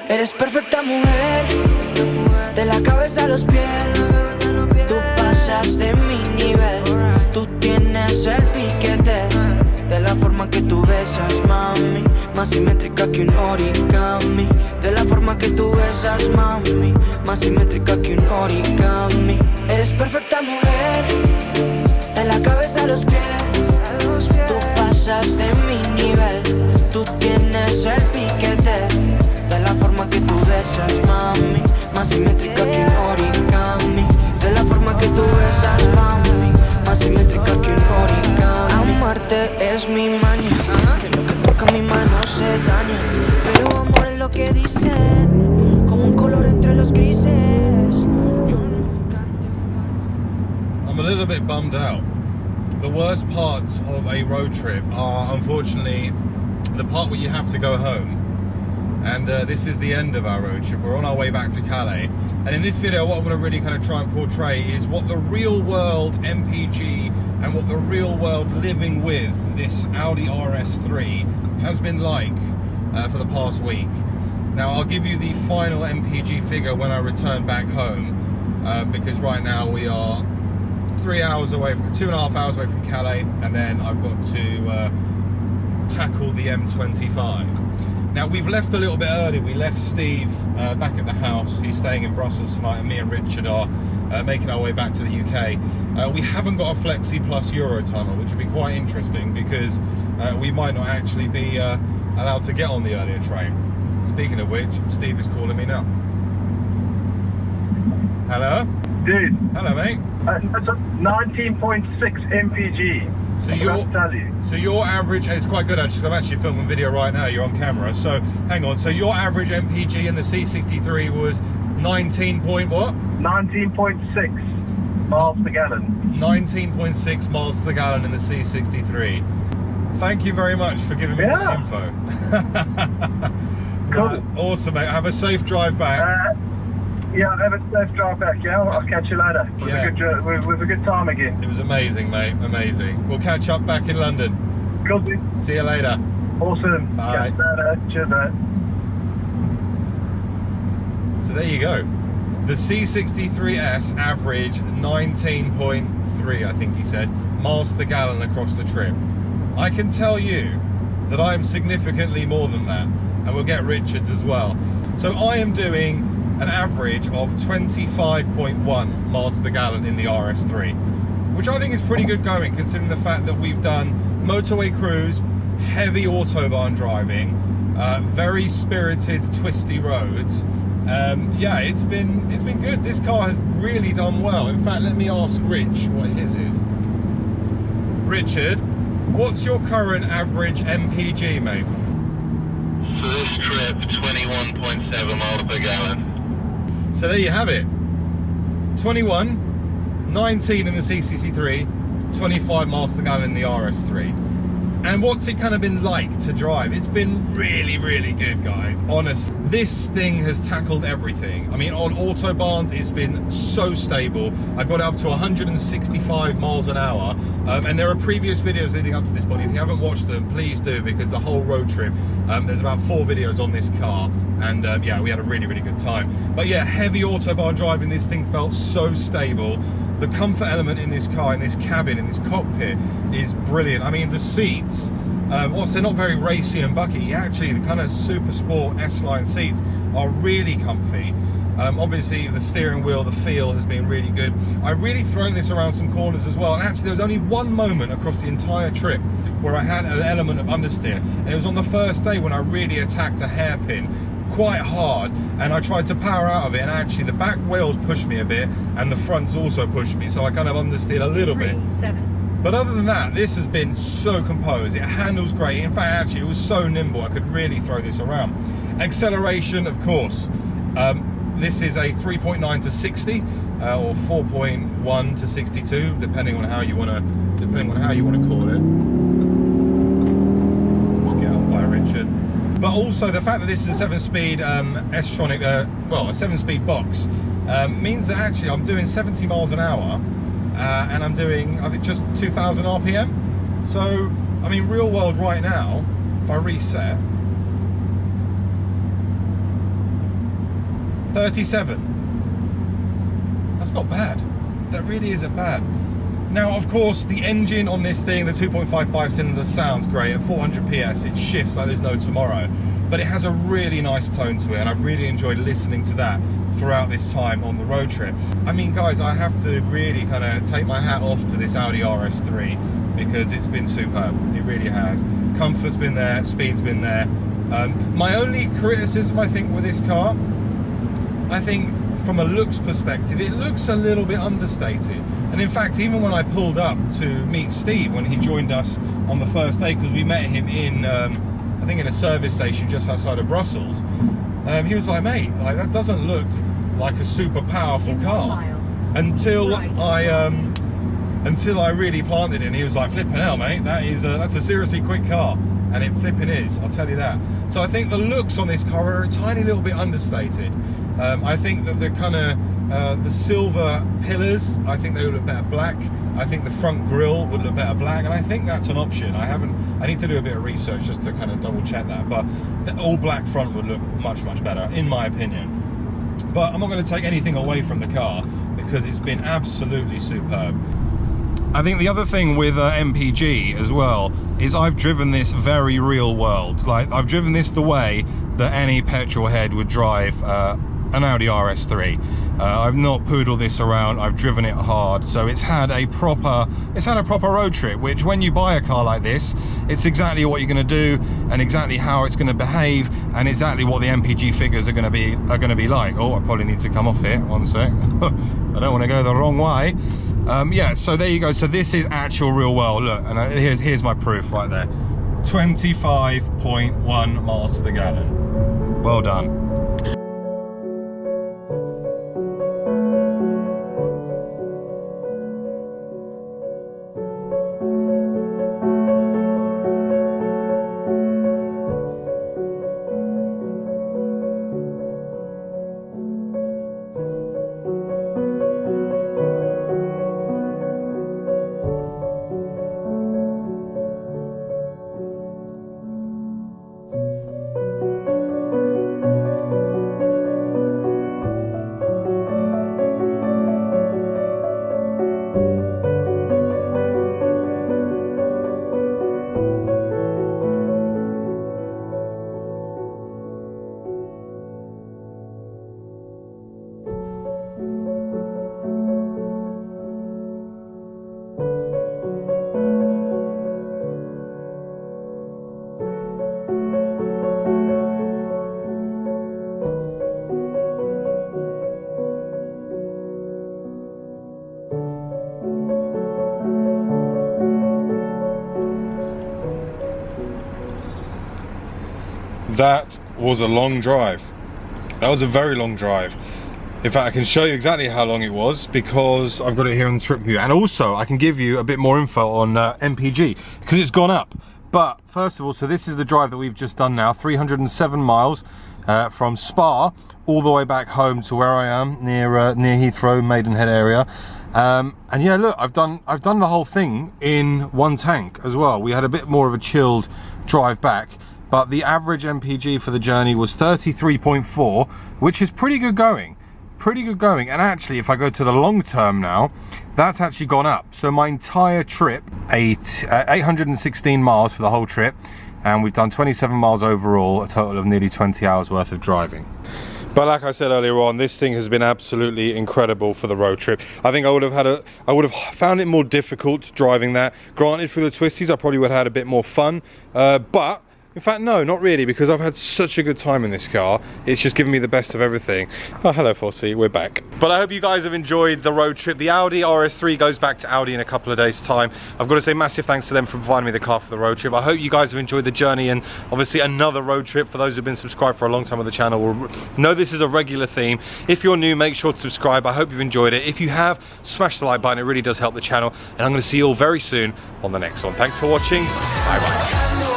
Eres perfecta mujer, de la cabeza a los pies. Tú pasas de mi nivel, tú tienes el piquete. De la forma que tú besas, mami, más simétrica que un origami. De la forma que tú besas, mami, más simétrica que un origami. Eres perfecta mujer, de la cabeza a los pies. Tú pasas de mi nivel, tú tienes el piquete. De la forma que tú besas, mami, más simétrica que un origami. De la forma que tú besas, mami, más simétrica que un origami. Amarte es mi maña, que lo que toca mi mano se daña. Pero amor es lo que dicen, como un color entre los grises. Yo nunca te fallo. I'm a little bit bummed out. The worst parts of a road trip are unfortunately the part where you have to go home. And this is the end of our road trip. We're on our way back to Calais. And in this video, what I'm going to really kind of try and portray is what the real world MPG and what the real world living with this Audi RS3 has been like for the past week. Now, I'll give you the final MPG figure when I return back home, because right now we are 3 hours away, 2.5 hours away from Calais, and then I've got to tackle the M25. Now, we've left a little bit early. We left Steve back at the house. He's staying in Brussels tonight, and me and Richard are making our way back to the UK. We haven't got a Flexi Plus Eurotunnel, which would be quite interesting because we might not actually be allowed to get on the earlier train. Speaking of which, Steve is calling me now. Hello? Dude. Hello, mate. That's a 19.6 MPG. So your average, it's quite good actually, 'cause I'm actually filming video right now, you're on camera. So hang on, so your average MPG in the C63 was 19 point what? 19.6 miles per gallon. 19.6 miles per gallon in the C63. Thank you very much for giving me the info. Cool. Awesome, mate. Have a safe drive back. Yeah, have a safe drive back, yeah? I'll catch you later. With a good time again. It was amazing, mate. Amazing. We'll catch up back in London. Cool, dude. See you later. Awesome. Bye. Cheers, mate. So there you go. The C63S average 19.3, I think he said, miles per gallon across the trip. I can tell you that I am significantly more than that, and we'll get Richard's as well. So I am doing an average of 25.1 miles per gallon in the RS3, which I think is pretty good going considering the fact that we've done motorway cruise, heavy autobahn driving, very spirited, twisty roads. Yeah, it's been good. This car has really done well. In fact, let me ask Rich what his is. Richard, what's your current average MPG, mate? For this trip, 21.7 miles per gallon. So there you have it. 21, 19 in the C63, 25 miles per gallon in the RS3. And what's it kind of been like to drive? It's been really, really good, guys. Honestly, this thing has tackled everything. I mean, on autobahns, it's been so stable. I got it up to 165 miles an hour. And there are previous videos leading up to this point. If you haven't watched them, please do, because the whole road trip, there's about 4 videos on this car. And yeah, we had a really, really good time. But yeah, heavy autobahn driving, this thing felt so stable. The comfort element in this car, in this cabin, in this cockpit is brilliant. I mean, the seats, whilst they're not very racy and bucky, actually the kind of super sport S-Line seats are really comfy. Obviously the steering wheel, the feel has been really good. I've really thrown this around some corners as well, and actually there was only one moment across the entire trip where I had an element of understeer, and it was on the first day when I really attacked a hairpin quite hard, and I tried to power out of it, and actually the back wheels pushed me a bit and the fronts also pushed me, so I kind of understeered a little bit. But other than that, this has been so composed. It handles great. In fact, actually it was so nimble, I could really throw this around. Acceleration, of course, this is a 3.9 to 60 or 4.1 to 62, depending on how you want to call it. Just get out by Richard. But also the fact that this is a 7-speed S-tronic, well, a 7-speed box, means that actually I'm doing 70 miles an hour, and I'm doing, I think, just 2,000 RPM. So, I mean, real world right now, if I reset, 37. That's not bad. That really isn't bad. Now, of course, the engine on this thing, the 2.55 cylinder, sounds great. At 400 PS, it shifts like there's no tomorrow. But it has a really nice tone to it, and I've really enjoyed listening to that throughout this time on the road trip. I mean, guys, I have to really kind of take my hat off to this Audi RS3 because it's been superb. It really has. Comfort's been there, speed's been there. My only criticism, I think, with this car, I think from a looks perspective, it looks a little bit understated. And in fact, even when I pulled up to meet Steve when he joined us on the first day, because we met him in, I think in a service station just outside of Brussels, he was like, mate, like, that doesn't look like a super powerful car. Until I really planted it, and he was like, flipping hell, mate, that's a seriously quick car. And it flipping is, I'll tell you that. So I think the looks on this car are a tiny little bit understated. I think that the kind of the silver pillars, I think they would look better black. I think the front grille would look better black, and I think that's an option. I need to do a bit of research just to kind of double check that, but the all black front would look much, much better, in my opinion. But I'm not going to take anything away from the car because it's been absolutely superb. I think the other thing with MPG as well is I've driven this very real world. Like, I've driven this the way that any petrol head would drive an Audi RS3. I've not poodled this around, I've driven it hard, so it's had a proper road trip, which when you buy a car like this, it's exactly what you're going to do and exactly how it's going to behave and exactly what the MPG figures are going to be like. Oh, I probably need to come off here, one sec. I don't want to go the wrong way. Yeah, so there you go. So this is actual real world. Look, and here's my proof right there. 25.1 miles to the gallon. Well done. That was a long drive. That was a very long drive. In fact, I can show you exactly how long it was because I've got it here on the trip view, and also I can give you a bit more info on MPG because it's gone up. But first of all, so this is the drive that we've just done now, 307 miles from Spa all the way back home to where I am near Heathrow, Maidenhead area. And yeah, look, I've done the whole thing in one tank as well. We had a bit more of a chilled drive back, but the average MPG for the journey was 33.4, which is pretty good going. And actually, if I go to the long term now, that's actually gone up. So my entire trip, 816 miles for the whole trip, and we've done 27 miles overall, a total of nearly 20 hours worth of driving. But like I said earlier on, this thing has been absolutely incredible for the road trip. I think I would have found it more difficult driving that. Granted, through the twisties, I probably would have had a bit more fun, but in fact, no, not really, because I've had such a good time in this car. It's just given me the best of everything. Oh, hello, Fossey, we're back. But I hope you guys have enjoyed the road trip. The Audi RS3 goes back to Audi in a couple of days' time. I've got to say massive thanks to them for providing me the car for the road trip. I hope you guys have enjoyed the journey, and obviously another road trip. For those who've been subscribed for a long time on the channel will know this is a regular theme. If you're new, make sure to subscribe. I hope you've enjoyed it. If you have, smash the like button. It really does help the channel. And I'm going to see you all very soon on the next one. Thanks for watching. Bye-bye.